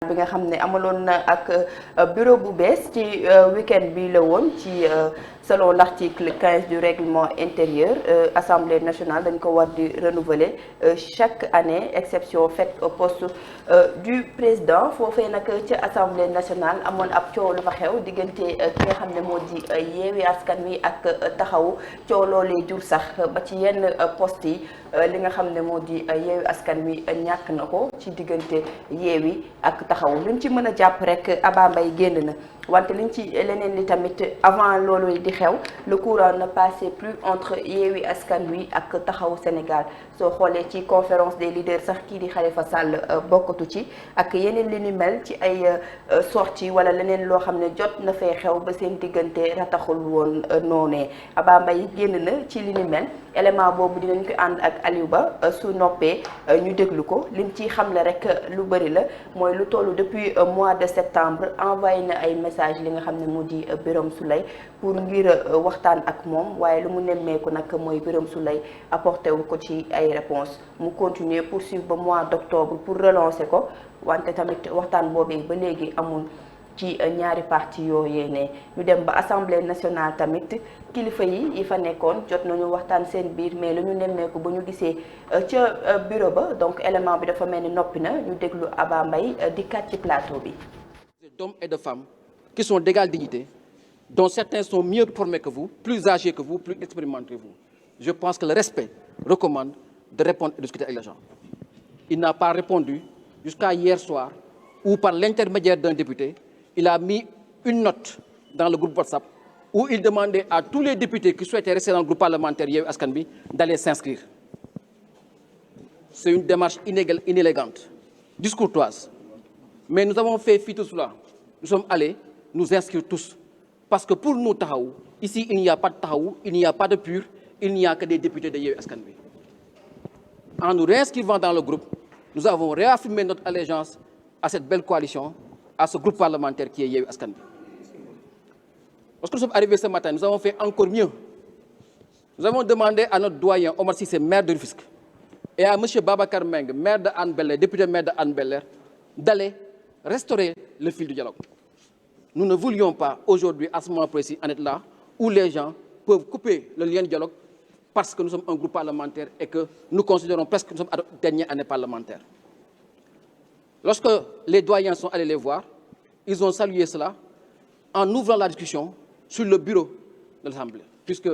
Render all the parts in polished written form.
bi nga xam ne amaloon na ak bureau bu bees ci week-end bi la woon ci selon l'article 15 du règlement intérieur Assemblée nationale dañ ko war di renouveler chaque année exception faite au poste du président foofee nag ci Assemblée nationale amoon ab coow lu fa xew diggante ki nga xam ne moo di Yewwi Askan Wi ak Taxawu coow loolee jur sax ba ci yenn poste yi li nga xam ne moo di Yewwi Askan Wi ñàkk na ko ci diggante Yewwi ak Taxawu liñ ci mën a jàpp rek Aba Mbaye génn na wante liñ ci leneen li tamit avant loolu di xew le courant ne passait plus entre Yewwi Askan Wi ak Taxawu Sénégal soo xoolee ci conférence des leaders sax kii di Khalifa Sall bokkatu ci ak yeneen li ni mel ci ay sorties wala leneen loo xam ne jot na fee xew ba seen diggante rataxul woon noonee Aba Mbaye génn na ci li ni mel élément boobu dinañ ko ànd ak Aliou Ba su noppee ñu déglu ko lim ci xamle rek lu bëri la mooy lu tollu depuis mois de septembre envoyé na ay message li nga xam ne moo di Birame Souleye pour ngir waxtaan ak moom waaye lu mu nemmeeku nag mooy Birame Souleye apporté wu ko ci ay réponses mu continuer poursuivre ba mois d'octobre pour relancer ko wante tamit waxtaan boobee ba léegi amul ci ñaari parti yooyee ne ñu dem ba assemblée nationale tamit kilifa yi fa nekkoon jot nañu waxtaan seen biir mais lu ñu nemmeeku ba ñu gisee ca bureau ba donc élément bi dafa mel ni noppi na ñu déglu Aba Mbaye dikkaat ci plateau bi. D'hommes et de femmes qui sont d'égale dignité, dont certains sont mieux formés que vous, plus âgés que vous, plus expérimentés que vous. Je pense que le respect recommande de répondre et de discuter avec les gens. Il n'a pas répondu jusqu'à hier soir où par l'intermédiaire d'un député, il a mis une note dans le groupe WhatsApp où il demandait à tous les députés qui souhaitaient rester dans le groupe parlementaire Yewwi Askan Wi d'aller s'inscrire. C'est une démarche inélégante, discourtoise. Mais nous avons fait fi tout cela. Nous sommes allés nous inscrire tous. Parce que pour nous, Taxawu, ici, il n'y a pas de Taxawu, il n'y a pas de PUR, il n'y a que des députés de Yewwi Askan Wi. En nous réinscrivant dans le groupe, nous avons réaffirmé notre allégeance à cette belle coalition, à ce groupe parlementaire qui est Yewwi Askan Wi. Lorsque nous sommes arrivés ce matin, nous avons fait encore mieux. Nous avons demandé à notre doyen Omar Cissé, maire de Rufisque, et à M. Babacar Meng, maire de Hann Bel-Air, député maire de Hann Bel-Air, d'aller restaurer le fil du dialogue. Nous ne voulions pas aujourd'hui, à ce moment précis, en être là, où les gens peuvent couper le lien de dialogue parce que nous sommes un groupe parlementaire et que nous considérons presque que nous sommes à notre dernière année parlementaire. Lorsque les doyens sont allés les voir, ils ont salué cela en ouvrant la discussion sur le bureau de l'Assemblée, puisque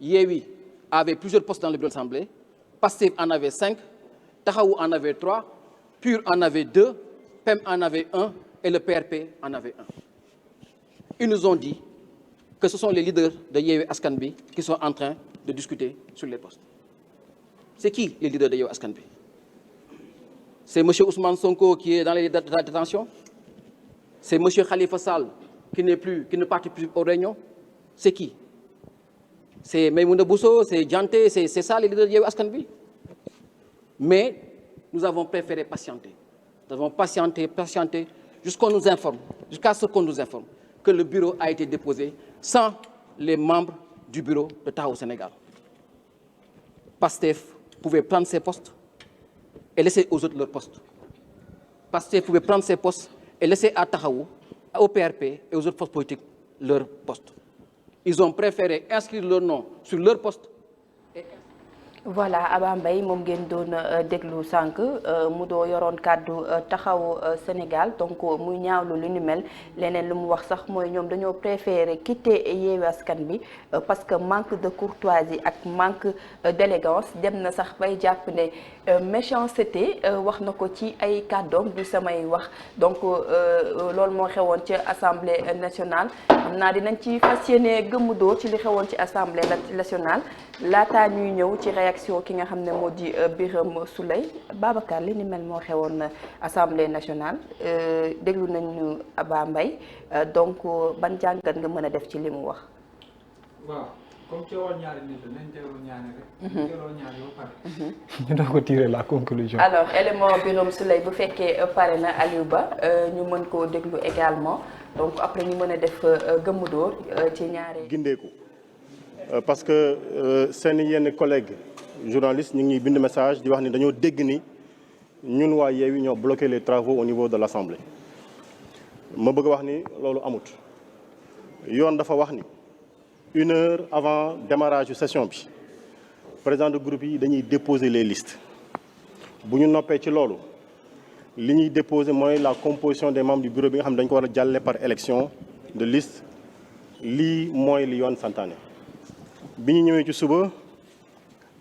Yewwi avait plusieurs postes dans le bureau de l'Assemblée, Pastef en avait 5, Taxawu en avait 3, PUR en avait 2, PEM en avait 1 et le PRP en avait 1. Ils nous ont dit que ce sont les leaders de Yewwi Askan Wi qui sont en train de discuter sur les postes. C'est qui les leaders de Yewwi Askan Wi? C'est M. Ousmane Sonko qui est dans les détentions? C'est M. Khalifa Sall qui ne participe plus aux réunions? C'est qui? C'est Maïmouna Bousso, c'est Dianté, c'est ça les leaders de Yewwi Askan Wi? Mais nous avons préféré patienter. Nous avons patienté jusqu'à ce qu'on nous informe que le bureau a été déposé sans les membres du bureau de Taxawu Sénégal. Pastef pouvait prendre ses postes et laisser aux autres leurs postes. Pastef pouvait prendre ses postes et laisser à Taxawu, au PRP et aux autres forces politiques leurs postes. Ils ont préféré inscrire leur nom sur leur poste. Voilà Aba Mbaye moom ngeen doon déglu sànq mu doo yoroon kàddu Taxawu Sénégal donc muy ñaawlu lu ni mel leneen lu mu wax sax mooy ñoom dañoo préférer quitter Yewwi Askan Wi parce que manque de courtoisie ak manque d'élégance dem na sax bay jàpp ne méchanceté wax na ko ci ay kàddoom du samay wax donc loolu moo xewoon ci assemblée nationale xam naa dinañ ci fas yéene gëmmu doo ci li xewoon ci assemblée nationale laataa ñuy ñëw ci réaction ki nga xam ne moo di Birame Souleye Babacar li ni mel moo xewoon assemblée nationale déglu nañu Aba Mbaye donc ban jàngat nga mën a def ci li mu wax. waaw comme teewal ñaari nit la nañ teewal ñaari rek. teewal ñaari ba pare. ñu doon ko tirer la conclusion. alors élément Birame Souleye bu fekkee pare na Aliou Ba ñu mën koo déglu également donc après ñu mën a def gëmmu dóor ci ñaari. gindeeku parce que seen yenn collègues journalistes ñu ngi ñuy bind message di wax ni dañoo dégg ni ñun waa Yewwi ñoo bloqué les travaux au niveau de l'Assemblée ma bëgg wax ni loolu amut yoon dafa wax ni 1 heure avant démarrage yu session bi président de groupe yi dañuy déposer les listes bu ñu noppee ci loolu li ñuy déposer mooy la composition des membres du bureau bi nga xam ne dañ ko war a jàlle par élection de liste lii mooy li yoon santaane. bi ñu ñëwee ci suba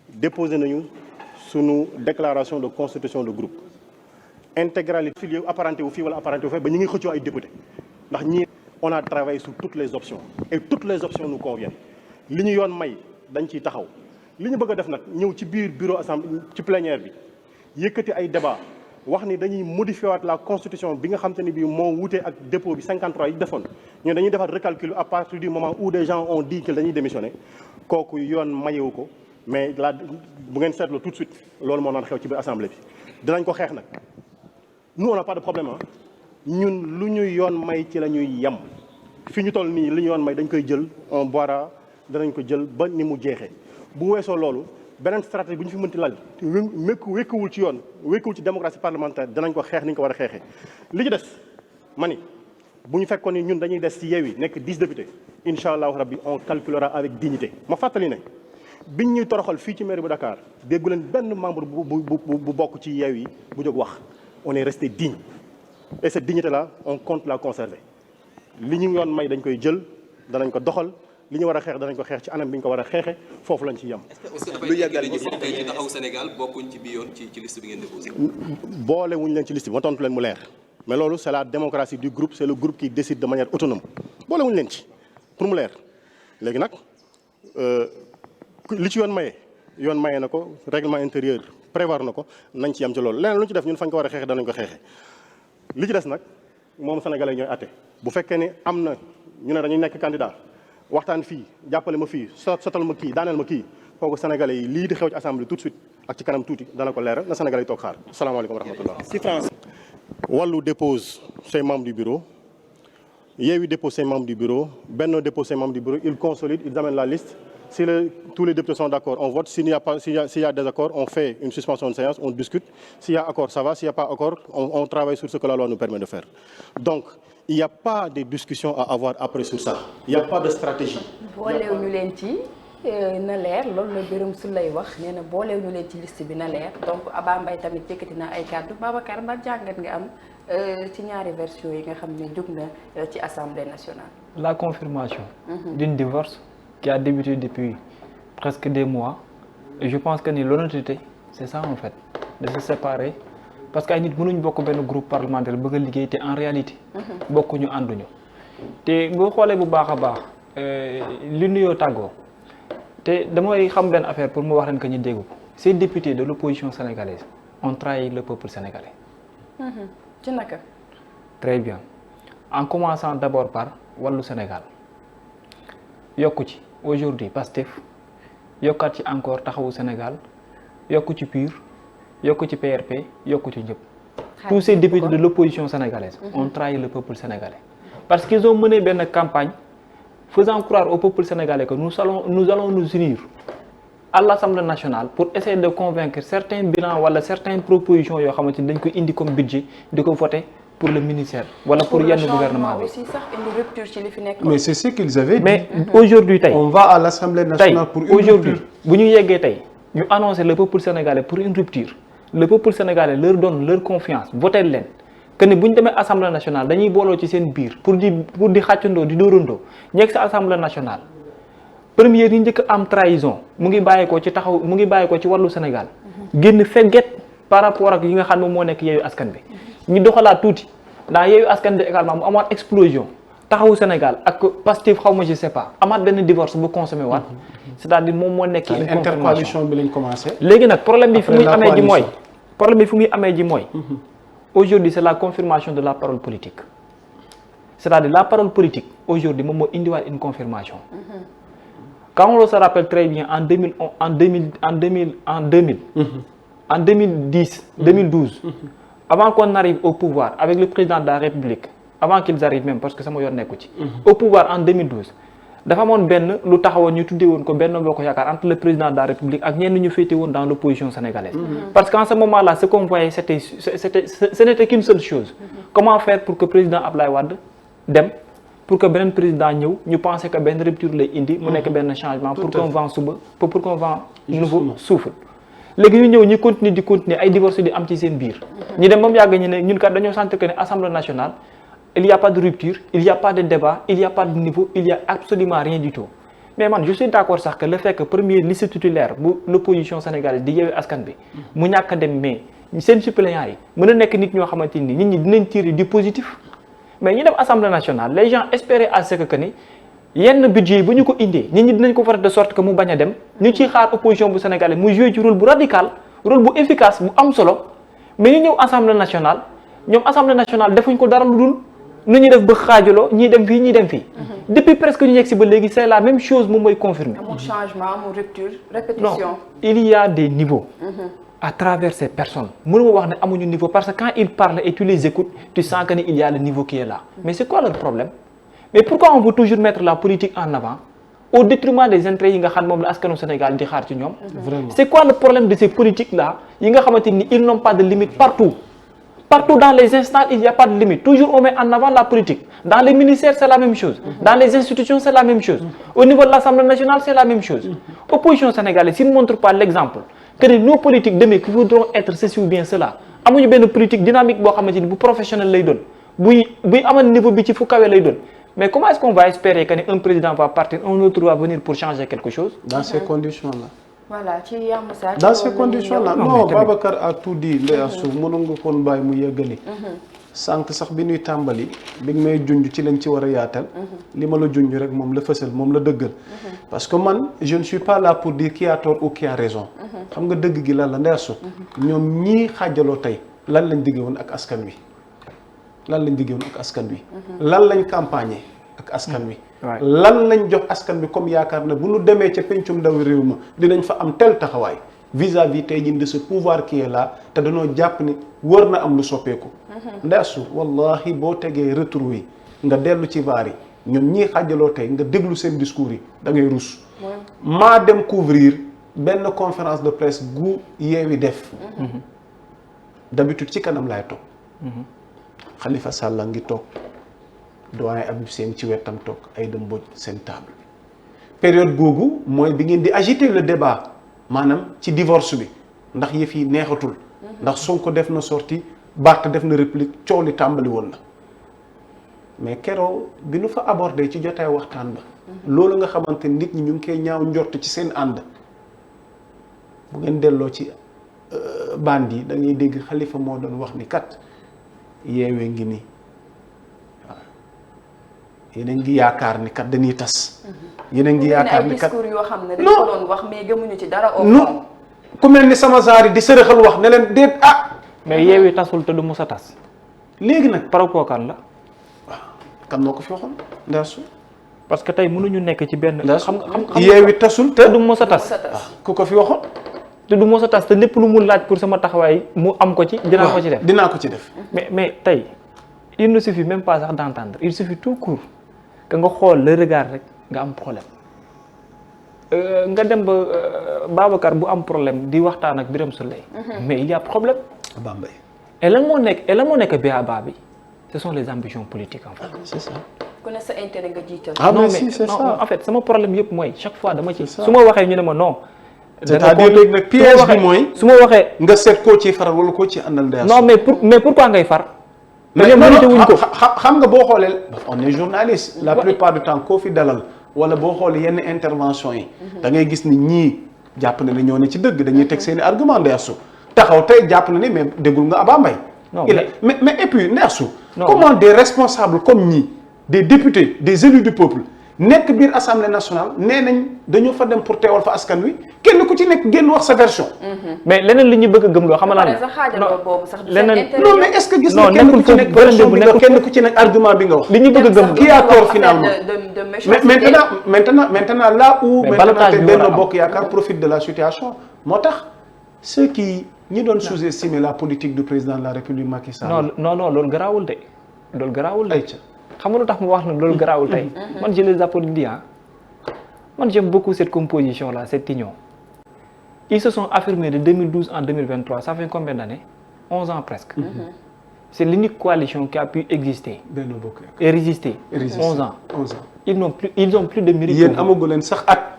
déposer nañu sunu déclaration de constitution de groupe intégralité filié apparenté wu fii wala apparenté wu fee ba ñu ngi xëccoo ay député ndax ñii on a travaillé sur toutes les options et toutes les options nous conviennent li ñu yoon may dañ ciy taxaw li ñu bëgg a def nag ñëw ci biir bureau assemblée ci plénière bi yëkkati ay débat wax ni dañuy modifier waat la constitution bi nga xam te ni bii moo wutee ak dépôt bi 53 yi defoon ñun dañuy defar recalcul à partir du moment où des gens ont dit que dañuy démissionner kooku yoon mayewu ko mais la bu ngeen seetlu tout de suite loolu moo naan xew ci biir assemblée bi dinañ ko xeex nag nous on n'a pas de problème ñun lu ñu yoon may ci la ñuy yem fi ñu toll nii li ñu yoon may dañ koy jël on boira danañ ko jël ba ni mu jeexee bu weesoo loolu beneen stratégie bu ñu fi mënti lal wékkuwul ci yoon wékkuwul ci démocratie parlementaire danañ ko xeex ni ñu ko war a xeexee li ci des ma ni bu ñu fekkoon ni ñun dañuy des ci Yewwi nekk 10 députés incha allahu rabbi on calculera avec dignité ma fàttali ne biñ ñuy toroxal fii ci mairie bu Dakar déggu leen benn membre bu bokk ci Yewwi bu jóg wax on est resté digne et cette dignité là on compte la conserver li ñu yoon may dañ koy jël danañ ko doxal li ñu war a xeex danañ ko xeex ci anam bi ñu ko war a xeexe foofu lañ ci yem. lu yàggal ñu bokk tey ci taxawu Sénégal bokkuñ ci bi yoon ci liste bi ngeen déposé. boole wuñ leen ci liste bi ma tontu leen mu leer mais loolu c'est la démocratie du groupe c'est le groupe qui décide de manière autonome boole wuñ leen ci pour mu leer léegi nag li ci yoon maye na ko règlement intérieur prévoir na ko nañ ci yem ci loolu leneen lu ñu ci def ñun fañ ko war a xeexe danañ ko xeexe li ci des nag moom sénégalais ñooy atte bu fekkee ne am na ñu ne dañuy nekk candidat waxtaan fii jàppale ma fii sotal ma kii daaneel ma kii kooku sénégalais yi lii di xew ci assemblée tout de suite ak ci kanam tuuti dana ko leeral na sénégalais yi toog xaar salaamaaleykum wa rahmatullah. ci France. Wallu dépose ses membres du bureau Yewwi dépose ses membres du bureau Benno dépose ses membres du bureau ils consolident ils amènent la liste si tous les députés sont d'accord on vote s'il y a désaccord on fait une suspension de séance on discute s'il y a accord ça va s'il y a pas accord on travaille sur ce que la loi nous permet de faire donc il n'y a pas de discussion à avoir après sur ça il n'y a pas de stratégie. booleew ñu leen ci na leer loolu la Birame Souleye wax nee na booleew ñu leen ci liste bi na leer donc Abba Mbaye tamit yëkkati na ay kàddu Babacar ba jàngat nga am ci ñaari version yi nga xam ne jóg na ci Assemblée nationale. La confirmation d'un divorce qui a débuté depuis presque des mois et je pense que ni l'honnêteté c'est ça en fait de se séparer parce que ay nit mënuñ bokk benn groupe parlementaire bëgg a liggéey te en réalité bokkuñu ànduñu te boo xoolee bu baax a baax li nuyoo tàggoo te damay xam benn affaire pour mu wax leen que ñu dégg ko ces députés de l'opposition sénégalaise ont trahi le peuple sénégalais. ci naka. Très bien en commençant d'abord par Wallu Sénégal yokku ci aujourd'hui Pastef yokkaat ci encore Taxawu Sénégal yokku ci PUR yokku ci PRP yokku ci ñëpp. tous ces députés de l'opposition sénégalaise ont trahi le peuple sénégalais parce qu'ils ont mené benn campagne faisant croire au peuple sénégalais que nous allons nous unir à l'Assemblée nationale pour essayer de convaincre certains bilans wala certaines propositions yoo xamante ni dañ ko indi comme budget di ko voter pour le ministère wala pour yenn gouvernement bi. aussi sax une rupture ci li fi nekk. mais c'est ce qu'ils avaient dit. mais aujourd'hui tey on va à l'Assemblée nationale pour une aujourd'hui rupture. bu ñu yeggee tey ñu annoncer le peuple sénégalais pour une rupture le peuple sénégalais leur donne leur confiance voter leen que ni bu ñu demee Assemblée nationale dañuy booloo ci seen biir pour di xàccandoo di dóorandoo ñeeg sa Assemblée nationale. première yi njëkk am trahison mu ngi bàyyeekoo ci taxaw mu ngi bàyyeekoo ci wàllu Sénégal génn fegget par rapport ak yi nga xam ne moo nekk Yewwi Askan Wi ñu doxalaat tuuti ndax Yewwi Askan Wi également mu amaat explosion taxawu Sénégal ak Pastef xaw ma je sais pas amaat benn divorce bu consommé waat c'est-à-dire moom moo nekk une intercoalition bi lañ commencé. léegi nag problème bi fu muy amee ji mooy aujourd'hui c'est la confirmation de la parole politique c'est-à-dire la parole politique aujourd'hui moom moo indiwaat une confirmation. Quand on se rappelle très bien en 2012, avant qu'on arrive au pouvoir avec le président de la République, avant qu'ils arrivent même, parce que ça m'a nekku ci, au pouvoir en 2012, dafa amoon benn lu taxawoon ñu tuddee woon ko Benno Bokk Yaakaar entre le président de la République ak ñenn ñu féete woon dans l'opposition sénégalaise. Parce qu'en ce moment-là ce qu'on voyait ce n'était qu'une seule chose. Comment faire pour que président Ablaye Wade dem pour que beneen président ñëw ñu penser que benn rupture lay indi mu nekk benn changement pour qu'un vent nouveau souffle. léegi ñu ñëw ñu continuer ay divorce di am ci seen biir. ñu dem ba mu yàgg ñu ne ñun kat dañoo sentir que ne Assemblée nationale il y a pas de rupture, il y a pas de débat, il y a pas de niveau, il y a absolument rien du tout. Mais man je suis d'accord sax que le fait que premier liste titulaire bu l'opposition sénégalaise di Yewwi Askan Wi mu ñàkk a dem mais seen suppléants yi mën a nekk nit ñoo xamante ni nit ñi dinañ tirer du positif mais ñu dem Assemblée nationale les gens espéraient à ce que ni yenn budget yi bu ñu ko indee nit ñi dinañ ko faral de sorte que mu bañ a dem ñu ciy xaar opposition bu sénégalais mu joué ci rôle bu radical rôle bu efficace bu am solo mais ñu ñëw Assemblée nationale ñoom Assemblée nationale defuñ ko dara lu dul nu ñuy def ba xaajaloo ñii dem fii ñii dem fii. depuis presque ñu yegg si ba léegi c'est la même chose moom mooy confirmer. amul changement amul rupture répétition. non il y a des niveaux. à travers ces personnes mënuma wax ne amuñu niveau parce que quand ils parlent et tu les écoutes tu sens que il y a le niveau qui est là. mais c'est quoi leur problème mais pourquoi on veut toujours mettre la politique en avant au détriment des intérêts yi nga xam moom la askanu Sénégal di xaar ci ñoom. Vraiment. c'est quoi le problème de ces politiques là yi nga xamante ni ils n'ont pas de limite partout. Partout dans les instances, il n'y a pas de limite. Toujours on met en avant la politique. Dans les ministères, c'est la même chose. Dans les institutions, c'est la même chose. Au niveau de l'Assemblée nationale, c'est la même chose. Opposition sénégalaise, s'ils ne montrent pas l'exemple, que nos politiques demain qui voudront être ceci ou bien cela, amuñu benn politique dynamique boo xamante ni bu professionnel lay doon buy amal niveau bi ci fu kawe lay doon. Mais comment est-ce qu'on va espérer qu'un président va partir, un autre va venir pour changer quelque chose? Dans ces conditions-là. Voilà ci Yamoussa. Dans ces conditions-là non Babacar a tout dit Ndeye Astou mënoon nga koon bàyyi mu yëggali. sànq sax bi ñuy tàmbali bi nga may junj ci lañ ci war a yaatal. li ma la junj rek moom la fësal moom la dëggal. parce que man je ne suis pas là pour dire qui a tort ou qui a raison. xam nga dëgg gi lan la Ndeye Astou ñoom ñii xaajaloo tey lan lañ diggee woon ak askan wi. lan lañ diggee woon ak askan wi. lan lañ campagner ak askan wi. lan lañ jox askan bi comme yaakaar na bu ñu demee ca pencum ndaw réew ma dinañ fa am tel taxawaay vis-à-vis tey jii de ce pouvoir qui est là te dañoo jàpp ni war na am lu soppeeku. Ndeye Astou wallahi boo tegee retour yi nga dellu ci vaar yi ñoom ñii xaajaloo tey nga déglu seen discours yi da ngay rus. maa dem couvrir benn conférence de presse gu Yewwi def. d'habitude ci kanam laay toog. Khalifa Sall ngi toog. doyen Abib Sène ci wetam toog Aïda Mbodj seen table période googu mooy bi ngeen di agiter le débat maanaam ci divorce bi ndax yëf yi neexatul ndax Sonko def na sortie Barth def na réplique coow li tàmbali woon na mais keroo bi nu fa abordé ci jotaay waxtaan ba loolu nga xamante nit ñi ñu ngi koy ñaaw njort ci seen ànd bu ngeen delloo ci band yi da ngay dégg Khalifa moo doon wax ni kat yeewee ngi nii yéen ngi yaakaar ni kat dañuy tas. yéen ngi yaakaar ni kat discours yoo xam ne dañ ko doon wax mais gëmuñu ci dara. au non ku mel ni sama zaari di sërëxal wax ne leen déet ah. mais Yewwi tasul te du mos a tas. léegi nag par rapport kan la. waaw kan moo ko fi waxoon Ndeye Astou. parce que tey mënuñu nekk ci benn. xam Yewwi tasul te du mos a tas. ku ko fi waxoon. te du mos a tas te lépp lu mu laaj pour sama taxawaay mu am ko ci. dinaa ko ci def dinaa ko ci def. mais tey il ne suffit même pas sax d'entendre il suffit tout court. que nga xool le regard rek nga am problème nga dem ba Babacar bu am problème di waxtaan ak Birame Souleye mais il y a problème. Bambey. et lan moo nekk BABA bi ce sont les ambitions politiques en fait. c'est ça. ku ne sa intérêt nga jiital. ah non mais mais si c'est ça. en fait sama problème yëpp mooy chaque fois dama ci su ma waxee ñu ne ma non. c'est-à-dire léegi nag piège bi mooy. su ma waxee nga seet koo ciy faral wala koo ciy àndal Ndeye Astou. non mais pourquoi ngay far. mais xam nga boo xoolee on est journaliste la plupart du temps koo fi dalal wala boo xoolee yenn intervention yi da ngay gis ni ñii jàpp na ne ñoo ne ci dëgg dañuy teg seen i argument Ndeye Astou taxaw tey jàpp na ni mais déggul nga Abba Mbaye mais et puis Ndeye Astou comment des responsables comme ñii des députés des élus du peuple nekk biir assemblée nationale nee nañ dañoo fa dem pour teewal fa askan wi kenn ku ci nekk génn wax sa version. mais leneen li ñu bëgg a gëm loo xam nga lan leneen non mais est-ce que gis nga kenn ku ci nekk version bi nga kenn ku ci nekk argument bi nga wax. li ñu bëgg a gëm qui a tort finalement mais maintenant là où maintenant Benno Bokk Yaakaar profite de la situation moo tax ceux qui ñi doon sous-estimer la politique du président de la République Macky Sall. non loolu garaawul de. xam nga lu tax mu wax na loolu garaawul tey man je les applaudis man j'aime beaucoup cette composition là, cette union. Ils se sont affirmés de 2012 en 2023, ça fait combien d'années? 11 ans presque. C'est l'unique coalition qui a pu exister et résister 11 ans. Ils ont plus de mérite. yéen amagu leen sax at.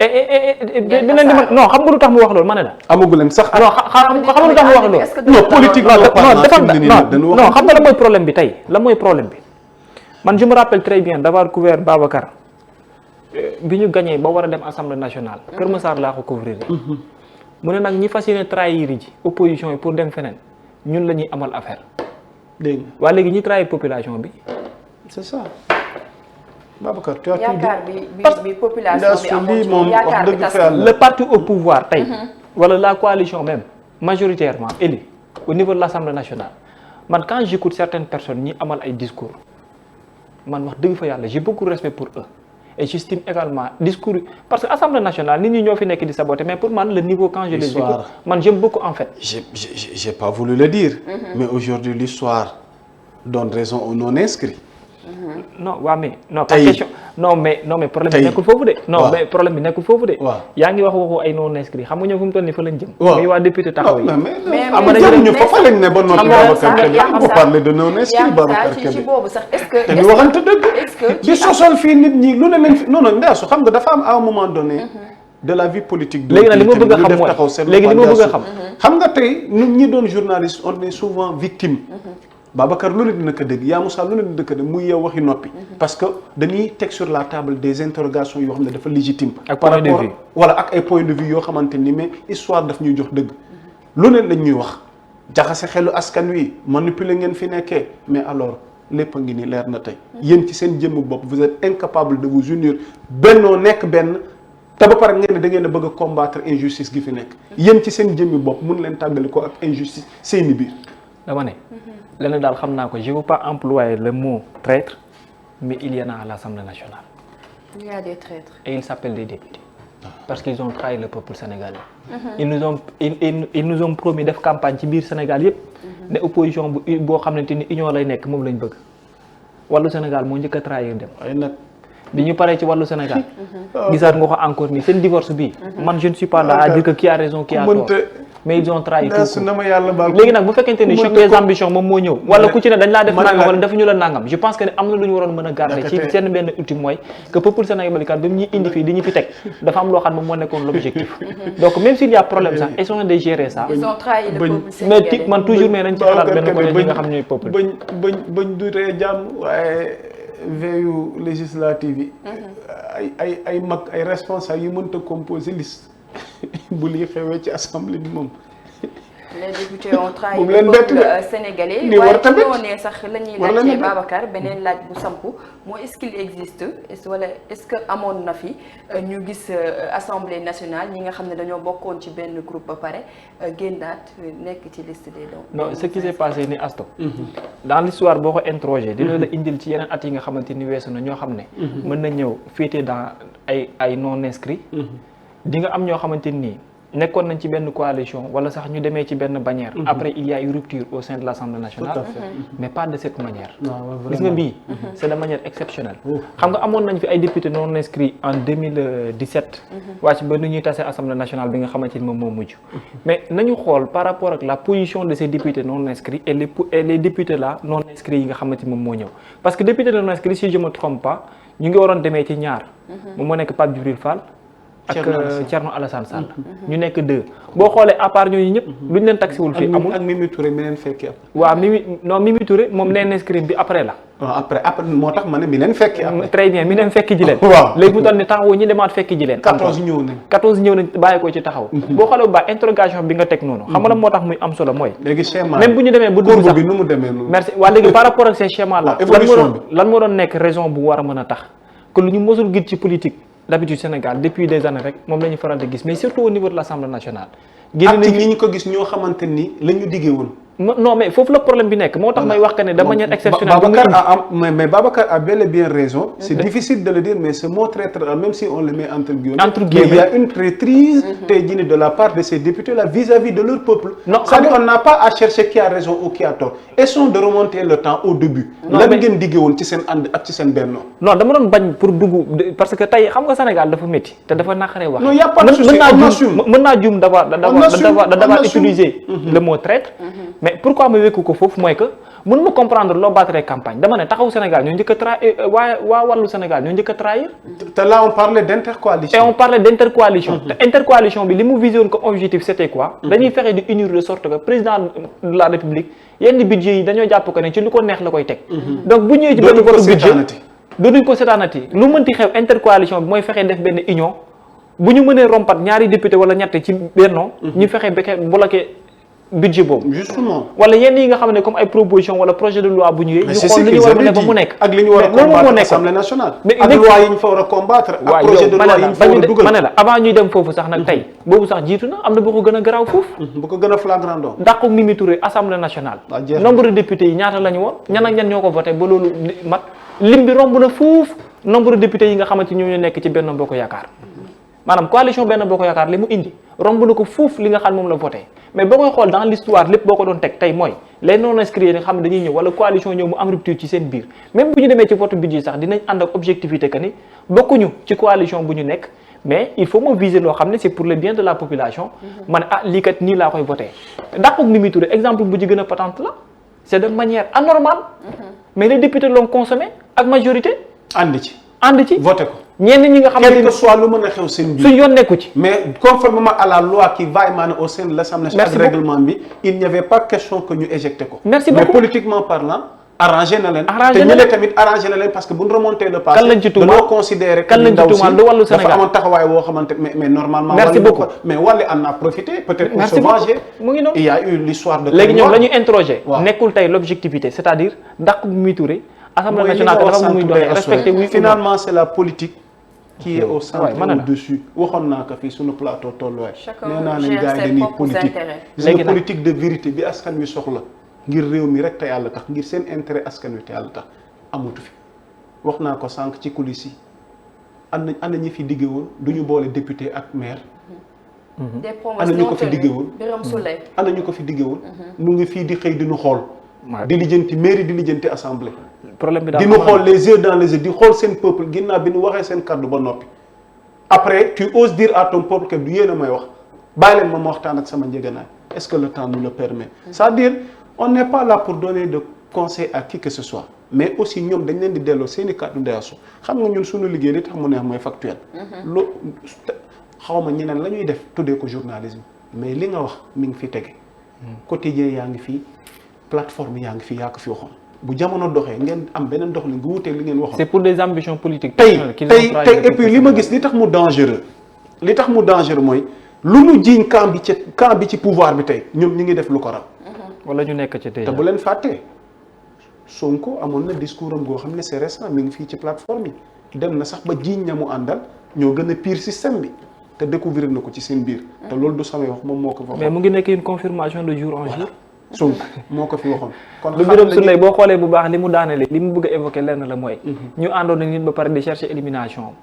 non xam nga lu tax mu wax loolu ma ne la. amagu leen sax at. non xam nga lu tax mu wax loolu. non politique non xam nga la mooy problème bi tey la mooy problème bi man je me rappelle très bien d'avoir couvert Babacar bi ñu gagné ba war a dem assemblée nationale. Kër Massar laa ko couvrir. mu ne nag ñi fas yéene trahir ji opposition yi pour dem feneen ñun la ñuy amal affaire. dégg nga waa léegi ñi trahir population bi. c'est ça. Babacar tu as tout yaakaar bi population bi moom wax dëgg fa yàlla le parti au pouvoir tey wala la coalition même majoritairement élue au niveau de l'Assemblée nationale man quand j'écoute certaines personnes ñi amal ay discours man wax dëgg fa yàlla j'ai beaucoup de respect pour eux et j'estime également discours parce que Assemblée nationale nit ñi ñoo fi nekk di saboter mais pour man le niveau quand je les écoute man j'aime beaucoup en fait. j'ai pas voulu le dire. Mais aujourd'hui l'histoire donne raison aux non-inscrits. non waa mais non pas question non mais problème bi nekkul foofu de non mais problème bi nekkul foofu de yaa ngi waxu ay non inscrits xam nga ñoom fu mu toll nii fa lañ jëm muy waa député taxaw yi mais ñu fa lañ ne ba noppi Babacar Kébé bu parler de non inscrits Babacar Kébé ci boobu sax est-ce que dañu waxante dëgg di sosol fii nit ñi lu ne lañ fi non Ndeysu xam nga dafa am à un moment donné de la vie politique léegi nag li ma bëgg a xam mooy léegi li ma bëgg a xam nga tey ñun ñi doon journaliste on est souvent victime Babacar lu ne dina ko dégg yaa Moussa lu ne dina ko dégg muy yow waxi noppi parce que dañuy teg sur la table des interrogations yoo xam ne dafa légitime par rapport wala ak ay points de vue yoo xamante ni mais histoire daf ñuy jox dëgg lu ne lañ ñuy wax jaxase xelu askan wi manipuler ngeen fi nekkee mais alors lépp a ngi ni leer na tey yéen ci seen jëmm bopp vous êtes incapable de vous unir bennoo nekk benn te ba pare ngeen ne da ngeen a bëgg a combattre injustice gi fi nekk yéen ci seen jëmmi bopp mun leen tàggali ko ak injustice seeni biir dama ne lenn daal xam naa ko je ne veux pas employer le mot traître mais il y en a à l'Assemblée nationale. Il y a des traîtres. Et ils s'appellent des députés. Parce qu'ils ont trahi le peuple sénégalais. Ils nous ont promis def campagne ci biir Sénégal yëpp. ne opposition boo xamante ni union lay nekk moom lañ bëgg. wàllu Sénégal moo njëkk a trahir dem. ay nag bi ñu paree ci wàllu Sénégal. gisaat nga ko encore nii seen divorce bi man je ne suis pas là à dire que qui a raison qui a tort. mais ils ont trahi tout léegi nag bu fekkente ni choc des ambitions moom moo ñëw wala ku ci ne dañ laa def nangam wala defuñu la nangam je pense que ne am na lu ñu waroon mën a garder ci seen benn outil mooy que peuple sénégalais ba mu ñuy indi fii di ñu fi teg dafa am loo xam ne moom moo nekkoon l'objectif donc même s'il y a problème sax essayons de gérer ça ils ont trahi le peuple sénégalais mais man toujours mais nañ ci xalaat benn côté ñi nga xam ñooy peuple bañ du ree jàmm waaye veillu législative yi ay mag ay responsables yu mënta composer liste bu lii xewee ci assemblée bi moom. les députés ont trahi le peuple sénégalais waaye ci noonee sax la ñuy laajte Babacar beneen laaj bu sampu mooy est-ce qu'il existe wala est-ce que amoon na fi ñu gis assemblée nationale ñi nga xam ne dañoo bokkoon ci benn groupe ba pare génnaat nekk ci liste des dons. non ce qui s'est passé ni Asto dans l'histoire boo ko interroger dina la indil ci yeneen at yi nga xamante ni weesu na ñoo xam ne mën na ñëw féete dans ay non inscrits di nga am ñoo xamante nii nekkoon nañ ci benn coalition wala sax ñu demee ci benn bannière après il y a eu rupture au sein de l'Assemblée nationale mais pas de cette manière gis nga bii c'est de manière exceptionnelle xam nga amoon nañ fi ay députés non inscrits en 2017 wàcc ba nu ñuy tasee Assemblée nationale bi nga xamante ni moom moo mujj mais nañu xool par rapport ak la position de ces députés non inscrits et les députés là non inscrits yi nga xamante ni moom moo ñëw parce que députés non inscrits si je me trompe pas ñu ngi waroon demee ci ñaar moom moo nekk Pape Djibril Fall ak Thierno Alassane Sall ñu nekk deux boo xoolee à part ñooñu ñëpp luñ leen taxiwul fii amul ak Mimi Touré mi leen fekki am waaw Mimi Touré moom leen inscrit bi après la waaw après moo tax ma ne mi leen fekki am très bien mi leen fekki ji leen waaw léegi mu toll ni taxawu ñi demaat fekki ji leen 14 ñëw nañ bàyyi ko ci taxaw boo xoolee bu baax interrogation bi nga teg noonu xam nga la moo tax muy am solo mooy léegi schéma même bu ñu demee ba dugg sax bi nu mu demee noonu merci waa léegi par rapport ak ces schémas là lan moo doon nekk raison bu war a mën a tax que lu ñu mosul gis ci politique d'habitude Sénégal depuis des années rek moom la ñu faral di gis mais surtout au niveau de l'Assemblée nationale ak ci ñi ñu ko gis ñoo xamante ni la ñu diggee woon non mais foofu la problème bi nekk moo tax may wax que ne de manière exceptionnelle. mais Babacar a bel et bien raison. C'est difficile de le dire mais ce mot traître même si on le met entre guillemets. Il y a une traîtrise tey jii de la part de ces députés là vis-à-vis de leur peuple. Non c'est-à-dire on n'a pas à chercher qui a raison ou qui a tort. Essayons de remonter le temps au début. lan ngeen diggee woon ci seen ànd ak ci seen bennoo. non dama doon bañ pour dugg parce que tey xam nga Sénégal dafa métti te dafa naqaree wax. non y a pas de souci on assume mën naa juum d'avoir utiliser le mot traître. mais pourquoi ma wékku ko foofu mooy que mën ma comprendre loo battre campagne dama ne taxawu Sénégal ñoo njëkk a trahir waa wàllu Sénégal ñoo njëkk a trahir. te là on parlait d'intercoalition. et on parlait d'intercoalition. te intercoalition bi li mu visé woon comme objectif c'était quoi. dañuy fexe di unir de sorte que président de la République yenn budget yi dañoo jàpp que ne ci lu ko neex la koy teg. donc bu ñëwee ci benn vote budget dootuñ ko seetaanati lu mënti xew intercoalition bi mooy fexe def benn union bu ñu mënee rompat ñaari député wala ñett ci bennoo ñu fexe ba bloqué budget boobu. justement wala yenn yi nga xam ne comme ay proposition wala projet de loi bu ñëwee. ñu xool li ñu war a def ba mu nekk. ak li ñu war a combattre assemblée nationale. ak loi yi ñu fa war a combattre. ak projet de loi yi ñu fa war a dugal ma ne la avant ñuy dem foofu sax nag tey boobu sax jiitu na am na bu ko gën a garaaw foofu. bu ko gën a flagrant doon. dàqu Mimi Touré assemblée nationale. nombre de députés yi ñaata la ñu woon ñan ak ñan ñoo ko voté ba loolu mat lim bi romb na foofu nombre de députés yi nga xamante ñoo ñu nekk ci Benno Bokk Yaakaar maanaam coalition Benno Bokk Yaakaar li mu indi romb na ko foofu li nga xam moom la voté mais boo koy xool dans l'histoire lépp boo ko doon teg tey mooy les non inscrits yi nga xam ne dañuy ñëw wala coalition ñëw mu am rupture ci seen biir même bu ñu demee ci vote budget sax dinañ ànd ak objectivité que ni bokkuñu ci coalition bu ñu nekk mais il faut moo viser loo xam ne c'est pour le bien de la population ma ne ah lii kat nii laa koy voté dàquk Mimi Touré exemple bu ci gën a patente la c'est de manière anormale mais les députés l'ont consommé ak majorité ànd ci voté ko ñenn ñi nga xamante quel que soit lu mën a xew seen biir suñ yoon nekku ci mais conformément à la loi qui va émaner au sein de l'Assemblée nationale ak règlement bi il n'y avait pas question que ñu éjecté ko merci mais beaucoup politiquement parlant arrangé na leen te ñu ne tamit arrangé na leen parce que bu ñu remonté le passé kan lañ ci tuumaal dañoo considéré que kan lañ ci tuumaal lu wàllu Sénégal dafa amoon taxawaay woo xamante mais normalement merci beaucoup mais Wally en a profité peut-être pour se venger mu ngi noonu il y a eu l'histoire de léegi ñoom la ñu interroger nekkul tey l'objectivité c'est-à-dire dàq Mimi Touré Assemblée nationale dafa am muy doxee respecté wu finalement c'est la politique qui est au centre au-dessus waxoon naa ko fii suñu plateau tolluwaay nee naa leen gars yi dañuy politique léegi politique de vérité bi askan wi soxla ngir réew mi rek te yàlla tax ngir seen intérêt askan wi te yàlla tax amatu fi wax naa ko sànq ci coulisses yi ana ñi fi digge woon du ñu boole député ak maire ana ñu ko fi digge woon ana ñu ko fi digge woon mu ngi fii di xëy di ñu xool di lijjanti mairie di lijjanti assemblée problème bi di ñu xool les yeux dans les yeux di xool seen peuple ginnaaw bi ñu waxee seen kàddu ba noppi après tu oses dire à ton peuple que du yéen a may wax bàyyi leen ma waxtaan ak sama njëganaay est-ce que le temps nous le permet c'est-à-dire on n'est pas là pour donner de conseils à qui que ce soit mais aussi ñoom dañ leen di delloo seen i kàddu ndeyasu xam nga ñun suñu liggéey li tax mu neex mooy factuel lu xaw ma ñeneen la ñuy def tuddee ko journalisme mais li nga wax mi ngi fi tege quotidien yaa ngi fii plateforme yaa ngi fii yaa ko fi waxoon bu jamono doxee ngeen am beneen doxalin bu wuteeg li ngeen waxoon. c'est pour des ambitions politiques. tey et puis li ma gis li tax mu dangereux mooy lu mu jiiñ camp bi ci pouvoir bi tey ñoom ñu ngi def lu ko raw. wala ñu nekk ci tey. te bu leen fàttee Sonko amoon na discours am goo xam ne c'est récent mi ngi fii ci plateforme yi dem na sax ba jiiñ ña mu àndal ñoo gën a pire système bi te découvrir na ko ci seen biir. te loolu du samay wax moom moo ko fa. mais mu ngi nekk une confirmation de jour en jour. Sonko moo ko fi waxoon. kon lu Birame Souleye boo xoolee bu baax li mu daanale li mu bëgg a évoquer lenn la mooy. ñu àndoon ak nit ba pare di chercher élimination am.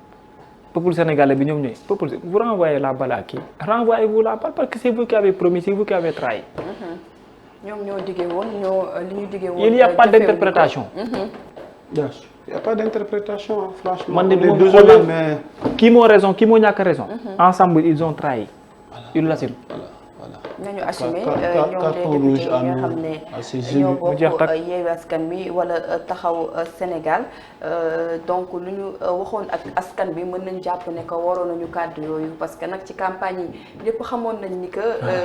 peuple sénégalais bi ñoom ñooy peuple vous renvoyez la balle à qui renvoyez-vous la balle parce que c'est vous qui avez promis c'est vous qui avez trahi. ñoom ñoo diggee woon li ñu diggee woon. il y a pas d'interprétation. il y a pas d'interprétation franchement. man de désolé mais qui moo raison qui moo ñàkk raison. ensemble ils ont trahi. ils l'assument. nañu assumé ñoom les députés yi nga xam ne ñoo bokk Yewwi Askan Wi wala taxaw Sénégal donc lu ñu waxoon ak askan bi mën nañ jàpp ne que waroon nañu kàddu yooyu parce que nag ci campagne yi lépp xamoon nañ ni que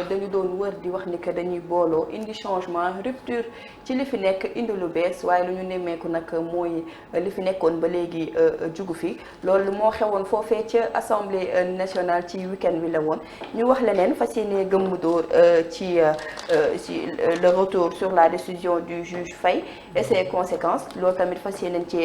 dañu doon wër di wax ni que dañuy booloo indi changement rupture ci li fi nekk indi lu bees waaye lu ñu nemmeeku nag mooy li fi nekkoon ba léegi jugu fi loolu moo xewoon foofee ca Assemblée nationale ci week-end bi la woon ñu wax leneen fas yéene gëmm dóor ci le retour sur la décision du juge Faye et ses conséquences loolu tamit fas yéene ci